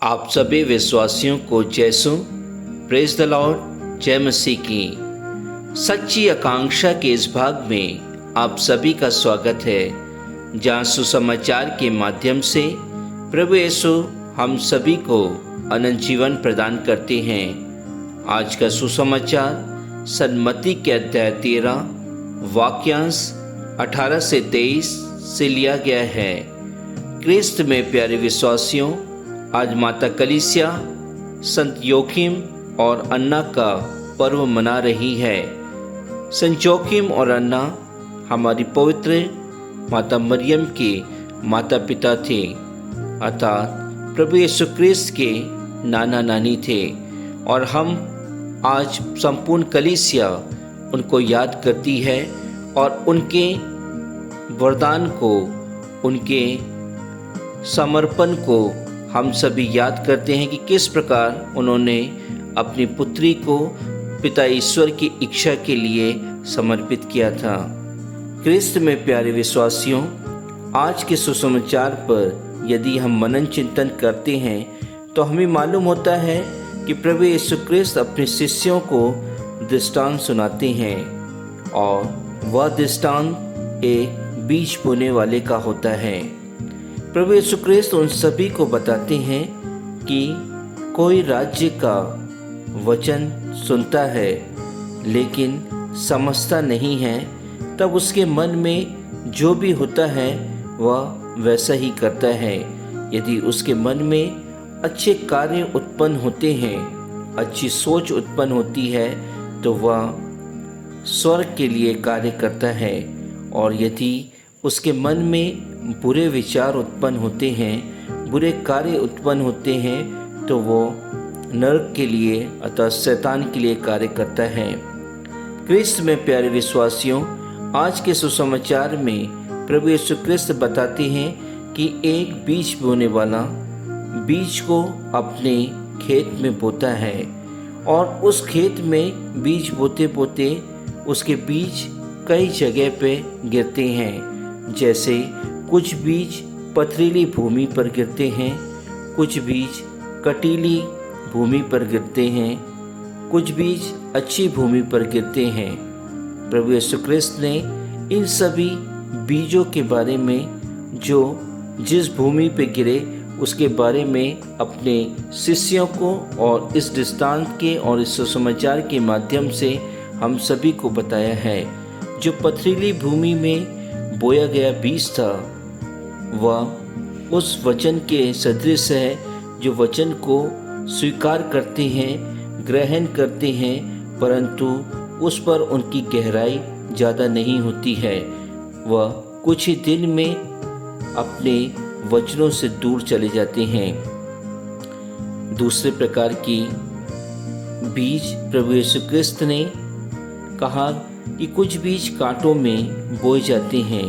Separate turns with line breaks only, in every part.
आप सभी विश्वासियों को जैसु प्रेज द लॉर्ड, जय मसीह की सच्ची आकांक्षा के इस भाग में आप सभी का स्वागत है, जहाँ सुसमाचार के माध्यम से प्रभु यीशु हम सभी को अनंत जीवन प्रदान करते हैं। आज का सुसमाचार सन्मति के अध्याय 13 वाक्यांश 18 से 23 से लिया गया है। क्रिस्त में प्यारे विश्वासियों, आज माता कलीसिया संत योखिम और अन्ना का पर्व मना रही है। संत जोखिम और अन्ना हमारी पवित्र माता मरियम के माता पिता थे, अर्थात प्रभु यीशु क्रिस्त के नाना नानी थे, और हम आज संपूर्ण कलीसिया उनको याद करती है और उनके वरदान को, उनके समर्पण को हम सभी याद करते हैं कि किस प्रकार उन्होंने अपनी पुत्री को पिता ईश्वर की इच्छा के लिए समर्पित किया था। क्रिस्त में प्यारे विश्वासियों, आज के सुसमाचार पर यदि हम मनन चिंतन करते हैं तो हमें मालूम होता है कि प्रभु यीशु क्रिस्त अपने शिष्यों को दृष्टांत सुनाते हैं, और वह दृष्टांत एक बीज बोने वाले का होता है। प्रभु यीशु क्रिस्त उन सभी को बताते हैं कि कोई राज्य का वचन सुनता है लेकिन समझता नहीं है, तब उसके मन में जो भी होता है वह वैसा ही करता है। यदि उसके मन में अच्छे कार्य उत्पन्न होते हैं, अच्छी सोच उत्पन्न होती है, तो वह स्वर्ग के लिए कार्य करता है, और यदि उसके मन में बुरे विचार उत्पन्न होते हैं, बुरे कार्य उत्पन्न होते हैं, तो वो नरक के लिए अर्थात शैतान के लिए कार्य करता है। क्रिस्त में प्यारे विश्वासियों, आज के सुसमाचार में प्रभु यीशु क्रिस्त बताते हैं कि एक बीज बोने वाला बीज को अपने खेत में बोता है, और उस खेत में बीज बोते बोते उसके बीज कई जगह पे गिरते हैं। जैसे कुछ बीज पथरीली भूमि पर गिरते हैं, कुछ बीज कटीली भूमि पर गिरते हैं, कुछ बीज अच्छी भूमि पर गिरते हैं। प्रभु यीशु क्रिस्त ने इन सभी बीजों के बारे में, जो जिस भूमि पे गिरे उसके बारे में अपने शिष्यों को और इस दृष्टांत के और इस सुसमाचार के माध्यम से हम सभी को बताया है। जो पथरीली भूमि में बोया गया बीज था, वह उस वचन के सदृश है जो वचन को स्वीकार करते हैं, ग्रहण करते हैं, परंतु उस पर उनकी गहराई ज़्यादा नहीं होती है। वह कुछ ही दिन में अपने वचनों से दूर चले जाते हैं। दूसरे प्रकार की बीज प्रभु यीशु क्रिस्त ने कहा कि कुछ बीज कांटों में बोए जाते हैं।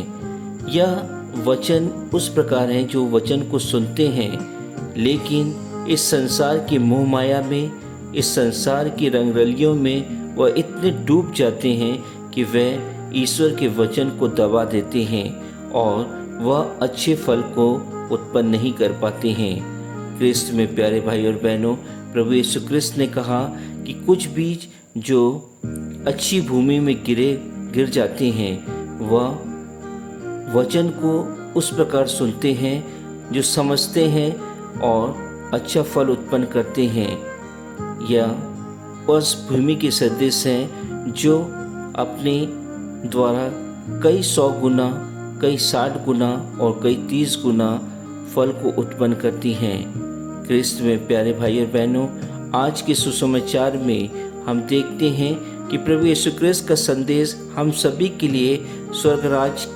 यह वचन उस प्रकार हैं जो वचन को सुनते हैं, लेकिन इस संसार की मोह माया में, इस संसार की रंगरलियों में वह इतने डूब जाते हैं कि वह ईश्वर के वचन को दबा देते हैं और वह अच्छे फल को उत्पन्न नहीं कर पाते हैं। क्रिस्त में प्यारे भाई और बहनों, प्रभु यीशु क्रिस्त ने कहा कि कुछ बीज जो अच्छी भूमि में गिर जाते हैं, वह वचन को उस प्रकार सुनते हैं जो समझते हैं और अच्छा फल उत्पन्न करते हैं। या उस भूमि के सदृश हैं जो अपने द्वारा कई 100 गुना, कई 60 गुना और कई 30 गुना फल को उत्पन्न करती हैं। क्रिस्त में प्यारे भाई और बहनों, आज के सुसमाचार में हम देखते हैं कि प्रभु यीशु क्रिस्त का संदेश हम सभी के लिए स्वर्ग राज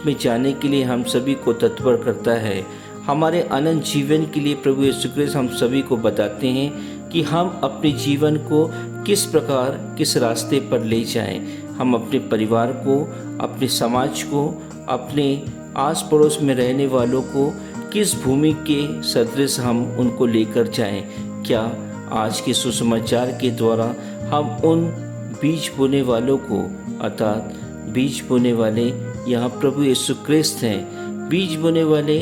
में जाने के लिए हम सभी को तत्पर करता है। हमारे अनंत जीवन के लिए प्रभु यीशु क्रिस्त हम सभी को बताते हैं कि हम अपने जीवन को किस प्रकार, किस रास्ते पर ले जाएं। हम अपने परिवार को, अपने समाज को, अपने आस पड़ोस में रहने वालों को किस भूमि के सदृश हम उनको लेकर जाएं। क्या आज के सुसमाचार के द्वारा हम उन बीज बोने वालों को, अर्थात बीज बोने वाले यहाँ प्रभु यीशु क्रिस्त हैं, बीज बोने वाले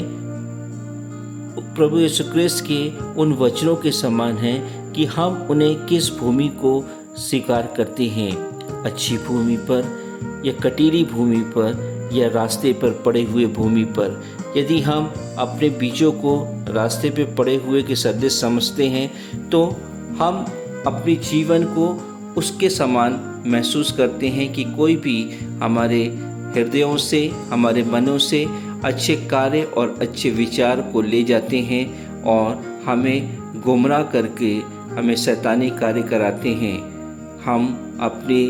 प्रभु यीशु क्रिस्त के उन वचनों के समान हैं कि हम उन्हें किस भूमि को स्वीकार करते हैं, अच्छी भूमि पर या कटीली भूमि पर या रास्ते पर पड़े हुए भूमि पर। यदि हम अपने बीजों को रास्ते पे पड़े हुए के सदृश समझते हैं तो हम अपने जीवन को उसके समान महसूस करते हैं कि कोई भी हमारे हृदयों से, हमारे मनों से अच्छे कार्य और अच्छे विचार को ले जाते हैं और हमें गुमराह करके हमें शैतानी कार्य कराते हैं। हम अपने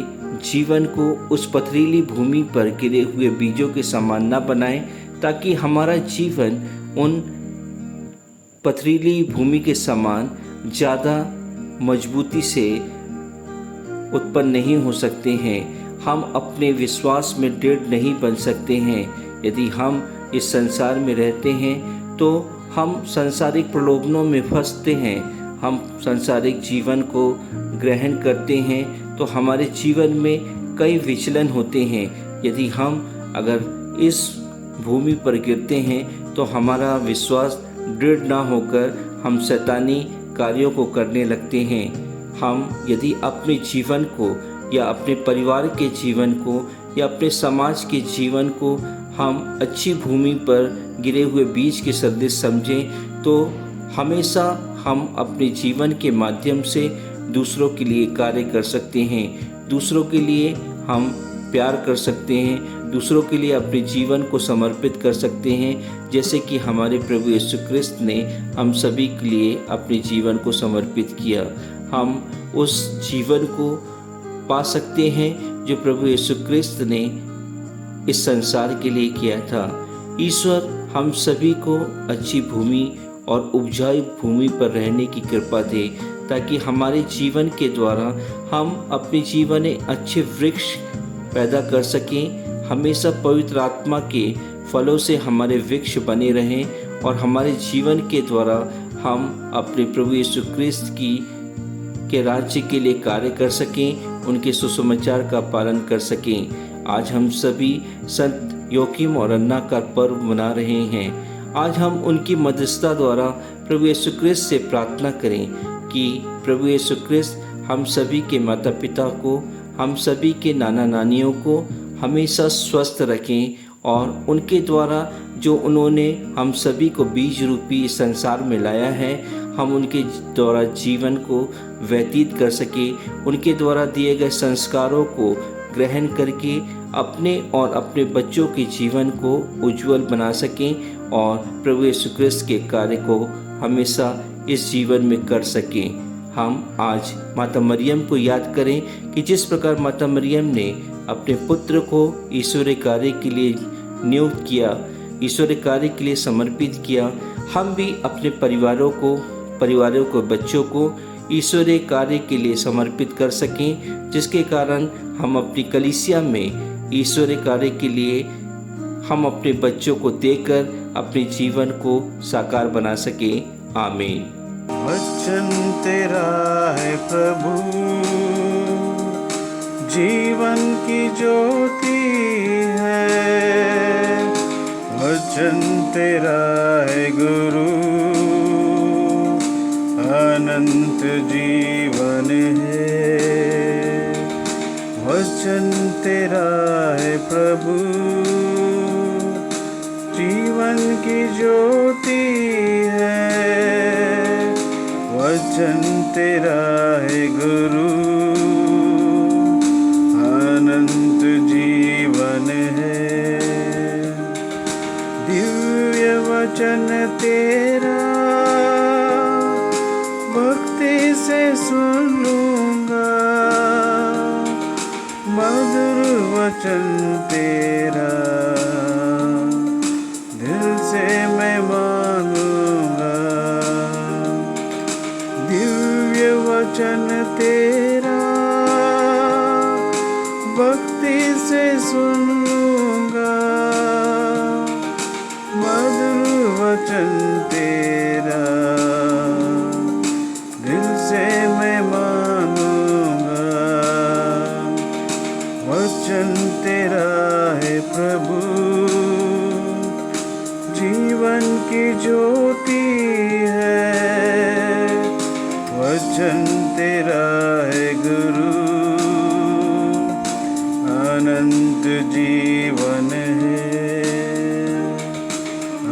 जीवन को उस पथरीली भूमि पर गिरे हुए बीजों के समान न बनाएं, ताकि हमारा जीवन उन पथरीली भूमि के समान ज़्यादा मजबूती से उत्पन्न नहीं हो सकते हैं। हम अपने विश्वास में दृढ़ नहीं बन सकते हैं। यदि हम इस संसार में रहते हैं तो हम सांसारिक प्रलोभनों में फंसते हैं, हम सांसारिक जीवन को ग्रहण करते हैं तो हमारे जीवन में कई विचलन होते हैं। यदि हम अगर इस भूमि पर गिरते हैं तो हमारा विश्वास दृढ़ ना होकर हम शैतानी कार्यों को करने लगते हैं। हम यदि अपने जीवन को या अपने परिवार के जीवन को या अपने समाज के जीवन को हम अच्छी भूमि पर गिरे हुए बीज के सदृश समझें तो हमेशा हम अपने जीवन के माध्यम से दूसरों के लिए कार्य कर सकते हैं, दूसरों के लिए हम प्यार कर सकते हैं, दूसरों के लिए अपने जीवन को समर्पित कर सकते हैं, जैसे कि हमारे प्रभु यीशु क्रिस्त ने हम सभी के लिए अपने जीवन को समर्पित किया। हम उस जीवन को पा सकते हैं जो प्रभु यीशु क्रिस्त ने इस संसार के लिए किया था। ईश्वर हम सभी को अच्छी भूमि और उपजाऊ भूमि पर रहने की कृपा दे, ताकि हमारे जीवन के द्वारा हम अपने जीवन में अच्छे वृक्ष पैदा कर सकें, हमेशा पवित्र आत्मा के फलों से हमारे वृक्ष बने रहें और हमारे जीवन के द्वारा हम अपने प्रभु यीशु क्रिस्त के राज्य के लिए कार्य कर सकें, उनके सुसमाचार का पालन कर सकें। आज हम सभी संत योकीम और अन्ना का पर्व मना रहे हैं। आज हम उनकी मध्यस्थता द्वारा प्रभु यीशु क्रिस्त से प्रार्थना करें कि प्रभु यीशु क्रिस्त हम सभी के माता पिता को, हम सभी के नाना नानियों को हमेशा स्वस्थ रखें और उनके द्वारा जो उन्होंने हम सभी को बीज रूपी संसार में लाया है, हम उनके द्वारा जीवन को व्यतीत कर सके, उनके द्वारा दिए गए संस्कारों को ग्रहण करके अपने और अपने बच्चों के जीवन को उज्जवल बना सकें और प्रभु यीशु क्रिस्त के कार्य को हमेशा इस जीवन में कर सकें। हम आज माता मरियम को याद करें कि जिस प्रकार माता मरियम ने अपने पुत्र को ईश्वरीय कार्य के लिए नियुक्त किया, ईश्वरीय कार्य के लिए समर्पित किया, हम भी अपने परिवारों को बच्चों को ईश्वरीय कार्य के लिए समर्पित कर सकें, जिसके कारण हम अपनी कलीसिया में ईश्वरीय कार्य के लिए हम अपने बच्चों को देकर अपने जीवन को साकार बना सकें। आमीन।
वचन तेरा है प्रभु, जीवन की ज्योति है। वचन तेरा है गुरु, अनंत जीवन है। वचन तेरा है प्रभु, जीवन की ज्योति है। वचन तेरा है गुरु, अनंत जीवन है। दिव्य वचन तेरा भक्ति से सुन लूंगा, मधुर वचन तेरा दिल से मैं मानूंगा। दिव्य वचन तेरा भक्ति से सुन लूंगा, मधुर वचन तेरा दिल से मैं मानूंगा। वचन तेरा है प्रभु, जीवन की ज्योति वचन तेरा है गुरु, अनंत जीवन है,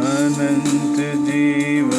अनंत जीवन